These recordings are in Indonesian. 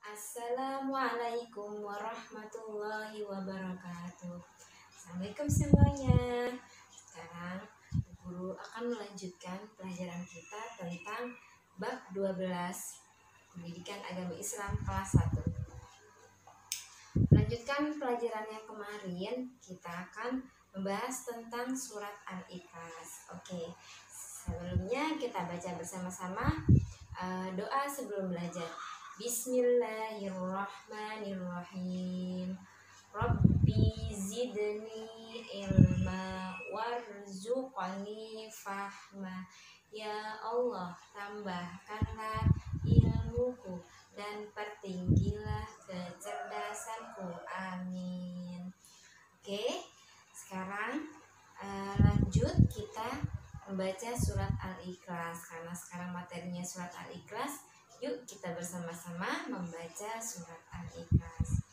Assalamualaikum warahmatullahi wabarakatuh. Assalamualaikum semuanya. Sekarang guru akan melanjutkan pelajaran kita tentang bab 12 Pendidikan Agama Islam kelas 1. Melanjutkan pelajaran yang kemarin, kita akan membahas tentang surat Al-Ikhlas. Oke, sebelumnya kita baca bersama-sama doa sebelum belajar. Bismillahirrahmanirrahim. Rabbi zidni ilma warzuqni fahma. Ya Allah, tambahkanlah ilmuku dan pertinggilah kecerdasanku. Amin. Oke, sekarang lanjut kita membaca surat Al-Ikhlas. Karena sekarang materinya surat Al-Ikhlas, yuk kita bersama-sama membaca surat Al-Ikhlas.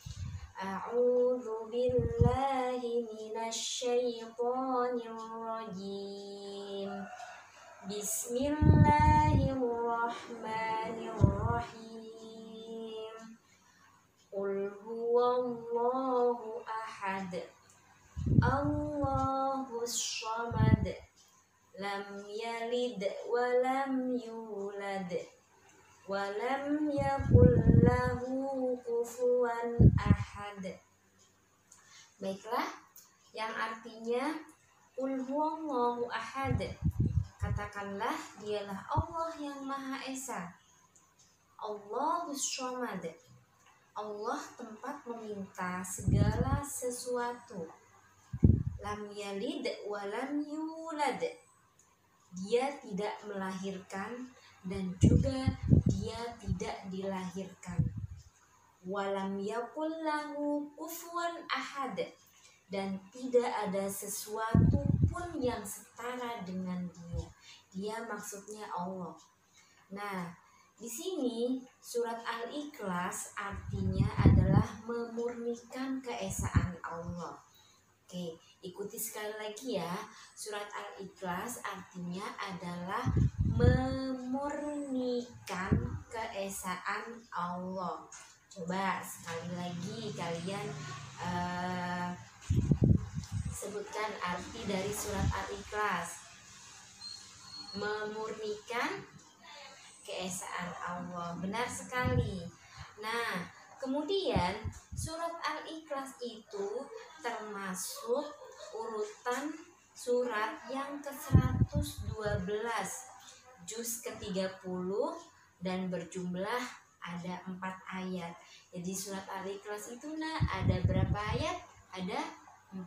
A'udzu billahi minasyaitonir rajim. Bismillahirrahmanirrahim. Qul huwallahu ahad. Allahus samad. Lam yalid wa lam yulad. Walam yakul lahu kufuwan ahad. Baiklah, yang artinya Qul huwallahu ahad. Katakanlah, dialah Allah yang Maha Esa. Allahus samad. Allah tempat meminta segala sesuatu. Lam yalid walam yulad. Dia tidak melahirkan dan juga dia tidak dilahirkan. Walam yakul lahu kufuwan ahad. Dan tidak ada sesuatu pun yang setara dengan dia. Dia maksudnya Allah. Nah, di sini surat Al-Ikhlas artinya adalah memurnikan keesaan Allah. Oke, ikuti sekali lagi ya. Surat Al-Ikhlas artinya adalah memurnikan keesaan Allah. Coba sekali lagi kalian sebutkan arti dari surat Al-Ikhlas. Memurnikan keesaan Allah. Benar sekali. Nah, kemudian surat Al-Ikhlas itu termasuk urutan surat yang ke-112, juz ke-30 dan berjumlah ada 4 ayat. Jadi surat Al-Ikhlas itu ada berapa ayat? Ada 4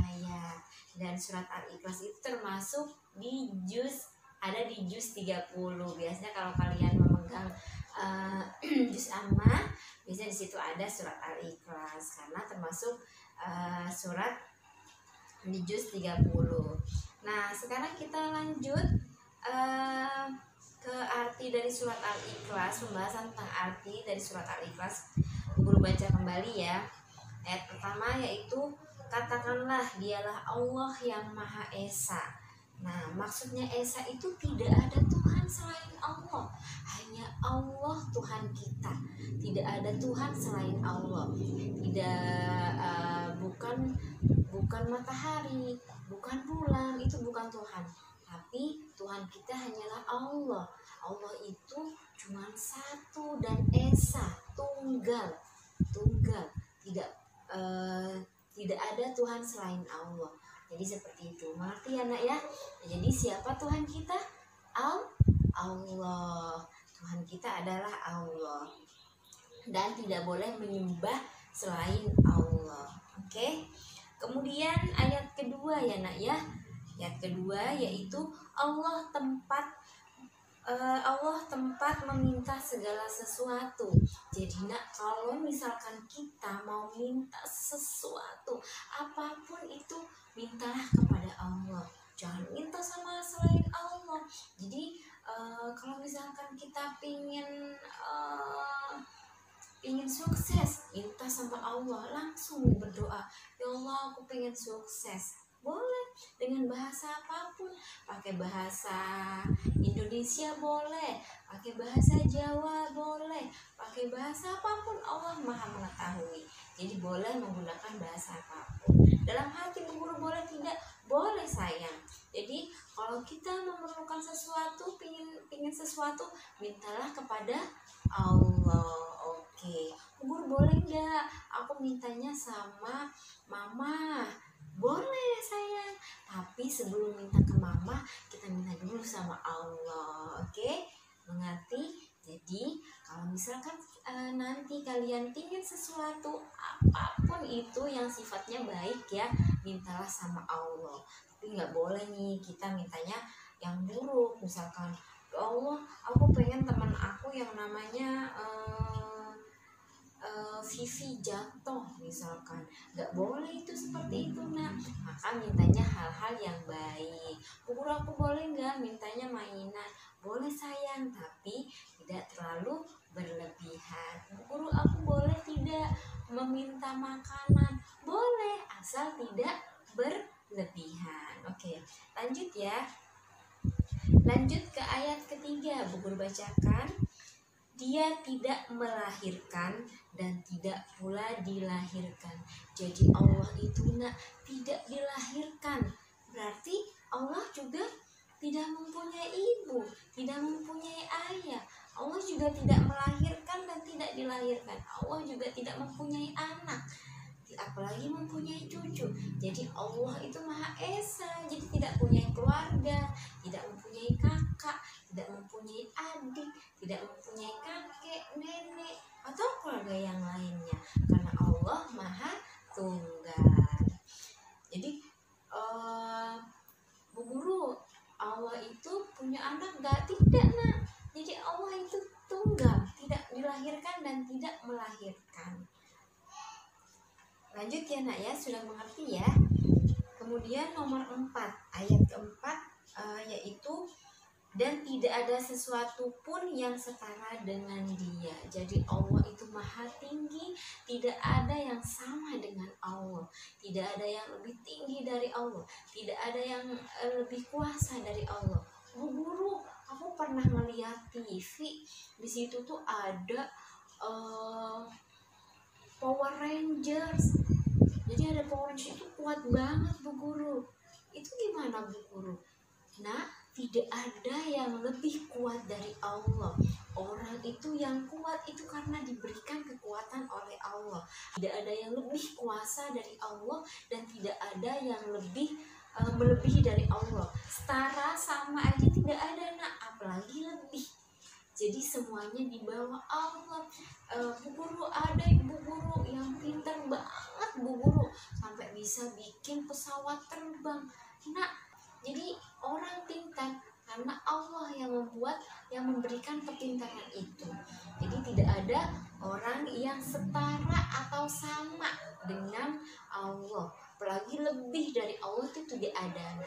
ayat. Dan surat Al-Ikhlas itu termasuk di juz 30. Biasanya kalau kalian memegang juz amma, biasanya di situ ada surat Al-Ikhlas karena termasuk surat di juz 30. Nah, sekarang kita lanjut ke arti dari surat Al-Ikhlas, pembahasan tentang arti dari surat Al-Ikhlas. Guru baca kembali ya. Ayat pertama yaitu katakanlah dialah Allah yang Maha Esa. Nah, maksudnya Esa itu tidak ada Tuhan selain Allah. Hanya Allah Tuhan kita. Tidak ada Tuhan selain Allah. Bukan matahari, bukan bulan, itu bukan Tuhan. Tapi Tuhan kita hanyalah Allah. Allah itu cuma satu dan Esa, tunggal. Tidak ada Tuhan selain Allah. Jadi seperti itu. Mengerti ya, Nak ya? Jadi siapa Tuhan kita? Allah. Tuhan kita adalah Allah. Dan tidak boleh menyembah selain Allah. Oke? Kemudian ayat kedua ya, Nak ya. Ayat kedua yaitu Allah tempat meminta segala sesuatu. Jadi Nak, kalau misalkan kita mau minta sesuatu, apapun itu, mintalah kepada Allah. Jangan minta sama selain Allah. Jadi kalau misalkan kita pingin sukses, minta sama Allah, langsung berdoa, ya Allah aku pengen sukses. Boleh dengan bahasa apapun, pakai bahasa Indonesia boleh, pakai bahasa Jawa boleh, pakai bahasa apapun, Allah Maha mengetahui. Jadi boleh menggunakan bahasa apapun. Dalam hati Bu Guru boleh tidak? Boleh sayang. Jadi kalau kita memerlukan sesuatu, pingin sesuatu, mintalah kepada Allah. Oke, Bu Guru boleh nggak? Aku mintanya sama Mama. Boleh sayang. Tapi sebelum minta ke Mama, kita minta dulu sama Allah. Oke, mengerti? Jadi kalau misalkan nanti kalian ingin sesuatu apapun itu yang sifatnya baik ya, mintalah sama Allah. Tapi nggak boleh nih kita mintanya yang buruk. Misalkan, ya Allah, aku pengen teman aku yang namanya Vivi jatuh misalkan, nggak boleh itu seperti itu nak. Maka mintanya hal-hal yang baik. Bu Guru, aku boleh nggak mintanya mainan? Boleh sayang, tapi tidak terlalu berlebihan. Bu Guru, aku boleh tidak meminta makanan? Boleh, asal tidak berlebihan. Oke, lanjut ya. Lanjut ke ayat ketiga, Bu Guru bacakan. Dia tidak melahirkan dan tidak pula dilahirkan. Jadi Allah itu nak tidak dilahirkan. Berarti Allah juga tidak mempunyai ibu, tidak mempunyai ayah. Allah juga tidak melahirkan dan tidak dilahirkan. Allah juga tidak mempunyai anak, apalagi mempunyai cucu. Jadi Allah itu Maha Esa. Jadi tidak punya keluarga, tidak mempunyai kakak, tidak mempunyai adik, tidak mempunyai kakek, nenek, atau keluarga yang lainnya. Karena Allah Maha Tunggal. Jadi Bu Guru, Allah itu punya anak gak? Tidak nak. Jadi Allah itu tunggal, tidak dilahirkan dan tidak melahirkan. Lanjut ya nak ya, sudah mengerti ya. Kemudian nomor 4, ayat keempat, yaitu dan tidak ada sesuatu pun yang setara dengan Dia. Jadi Allah itu Maha tinggi, tidak ada yang sama dengan Allah, tidak ada yang lebih tinggi dari Allah, tidak ada yang lebih kuasa dari Allah. Bu Guru, aku pernah melihat TV, di situ tuh ada Power Rangers. Jadi ada Power Rangers itu kuat banget Bu Guru. Itu gimana Bu Guru? Nah, tidak ada yang lebih kuat dari Allah. Orang itu yang kuat itu karena diberikan kekuatan oleh Allah. Tidak ada yang lebih kuasa dari Allah dan tidak ada yang lebih melebihi dari Allah. Setara sama aja tidak ada nak, apalagi lebih. Jadi semuanya di bawah Allah. Bu Guru, ada Bu Guru yang pintar banget Bu Guru, sampai bisa bikin pesawat terbang. Nah, jadi orang pintar karena Allah yang membuat, yang memberikan kepintaran itu. Jadi tidak ada orang yang setara atau sama dengan Allah, apalagi lebih dari Allah itu tidak ada.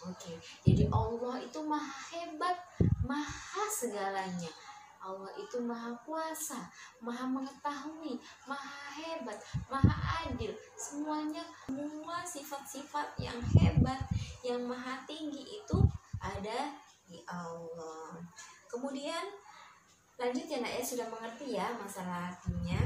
Oke, jadi Allah itu Maha hebat, Maha segalanya. Allah itu Maha kuasa, Maha mengetahui, Maha hebat, Maha adil. Semuanya, semua sifat-sifat yang hebat, yang maha tinggi itu ada di Allah. Kemudian lanjut ya nak ya, sudah mengerti ya masalah artinya.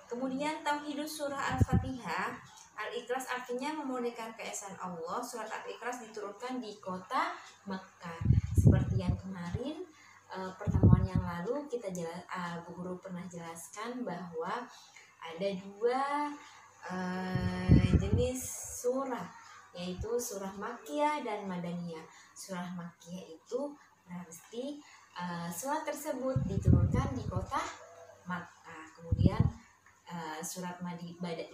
Kemudian Tauhidus surah Al-Fatihah. Al-Ikhlas artinya memurnikan keesaan Allah. Surat Al-Ikhlas diturunkan di kota Mekah. Seperti yang kemarin pertemuan yang lalu kita Bu Guru pernah jelaskan bahwa ada 2 jenis surah, yaitu surah Makkiyah dan Madaniyah. Surah Makkiyah itu berarti surat tersebut diturunkan di kota Makkah. Kemudian surat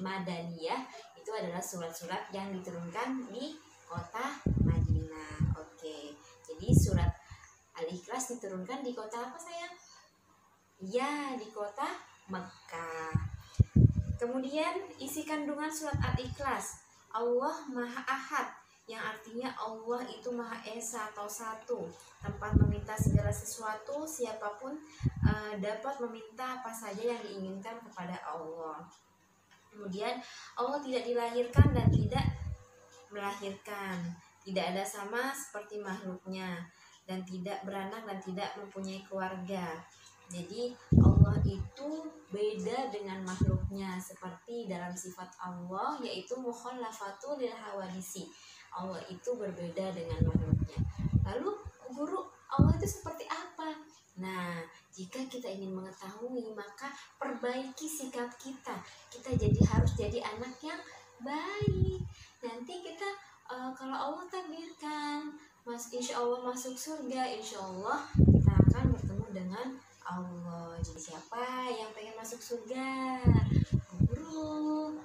Madaniyah itu adalah surat-surat yang diturunkan di kota Madinah. Oke, jadi surat Al-Ikhlas diturunkan di kota apa sayang? Ya, di kota Mekah. Kemudian isi kandungan surat Al-Ikhlas, Allah Maha Ahad, yang artinya Allah itu Maha Esa atau satu, tempat meminta segala sesuatu. Siapapun dapat meminta apa saja yang diinginkan kepada Allah. Kemudian Allah tidak dilahirkan dan tidak melahirkan, tidak ada sama seperti makhluknya, dan tidak beranak dan tidak mempunyai keluarga. Jadi Allah itu beda dengan makhluknya, seperti dalam sifat Allah yaitu mukhallafatu lil hawadisi. Allah itu berbeda dengan makhluknya. Lalu guru, Allah itu seperti apa? Nah, jika kita ingin mengetahui, maka perbaiki sikap kita. Kita harus jadi anak yang baik. Nanti kita kalau Allah takdirkan, insya Allah masuk surga, insya Allah kita akan bertemu dengan Allah. Jadi siapa yang pengen masuk surga? Guru.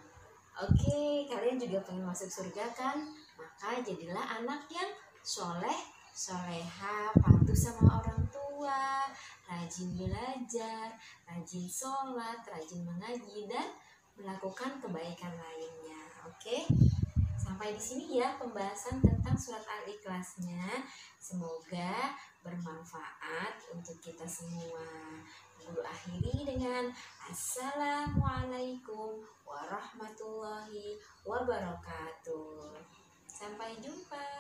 Oke, kalian juga pengen masuk surga kan? Maka jadilah anak yang soleh, soleha, patuh sama orang tua, rajin belajar, rajin sholat, rajin mengaji, dan melakukan kebaikan lainnya. Oke, sampai di sini ya pembahasan tentang surat Al-Ikhlasnya. Semoga bermanfaat untuk kita semua. Guru akhiri dengan Assalamualaikum warahmatullahi wabarakatuh. Sampai jumpa.